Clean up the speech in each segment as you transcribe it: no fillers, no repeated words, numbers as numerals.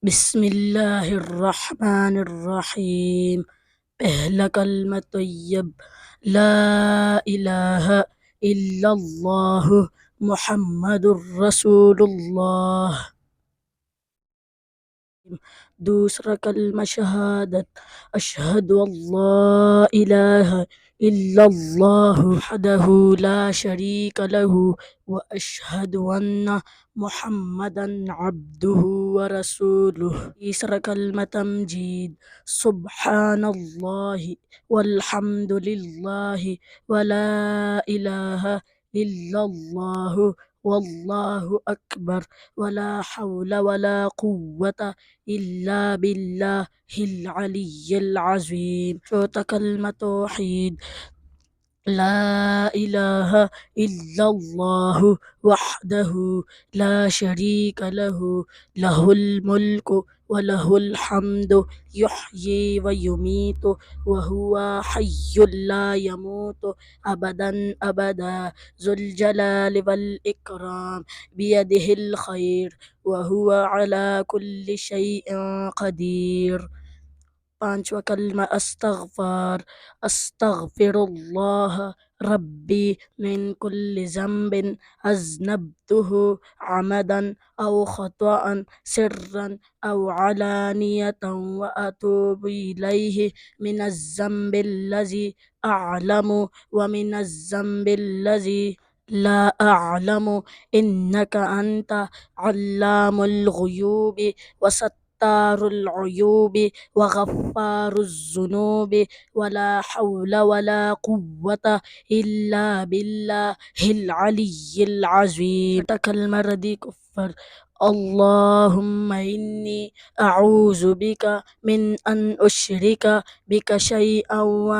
بسم الله الرحمن الرحيم. पहला कलमा तैयब ला इलाहा इल्लल्लाह मुहम्मदुर रसूलुल्लाह। दूसरा कलमा शहादत अशहदु अल्ला इलाहा इल्लल्लाह वहदहु ला शरीक लहु व अशहदु अन्ना मुहम्मदन अब्दुहु व रसूलुहु। तीसरा कलमा तमजीद सुब्हानल्लाहि वल्हम्दुलिल्लाहि वला इलाहा इल्लल्लाहु वल्लाहु अकबर वला हौला वला कुव्वता इल्ला बिल्लाहिल अलिय्यिल अज़ीम। चौथा कलमा तौहीद ला इलाहा इल्लल्लाहु वहदहु ला शरीका लहु लहुल मुल्कु व लहुल हम्दु युह्यी व युमीतु व हुवा हय्युल ला यमूतु अबदन अबदा ज़ुल जलालि वल इकराम बियदिहिल खैर व हुवा अला कुल्लि शैइन कदीर। पांचवा कलमा अस्तगफार अस्तगफिरुल्लाह रब्बी मिन कुल्लि ज़म्बिन अज़नबतुहु अमदन औ खतअन सिर्रन औ अलानियतन व अतूबु इलैहि मिनज़ ज़म्बिल्लज़ी अअलमु व मिनज़ ज़म्बिल्लज़ी ला अअलमु इन्नका अन्त अल्लामुल गुयूबि व सत्तारुल उयूबि व गफ्फारुज़ ज़ुनूबि वला हौला वला कुव्वता इल्ला बिल्लाहिल अलिय्यिल अज़ीम। छठा कलमा रदी कुफ्र अल्लाहुम्मा इन्नी अऊज़ु बिका मिन अन उश्रिका बिका शैअन व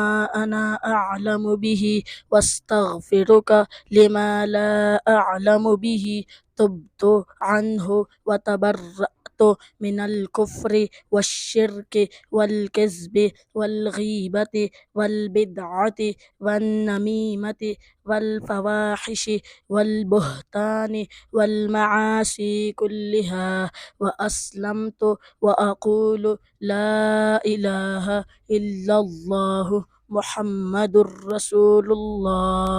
अना अअलमु बिही वस्तगफिरुका लिमा ला अअलमु बिही तुब्तु अन्हु व तबर्रअतु मिनल कुफ्रि वश्शिर्कि वल किज़्बि वल गीबति वल बिदअति वन नमीमति वल फवाहिशि वल बुहतानि वल मआसी कुल्लिहा व अस्लमतु व अक़ूलु ला इलाहा इल्लल्लाहु मुहम्मदुर रसूलुल्लाह।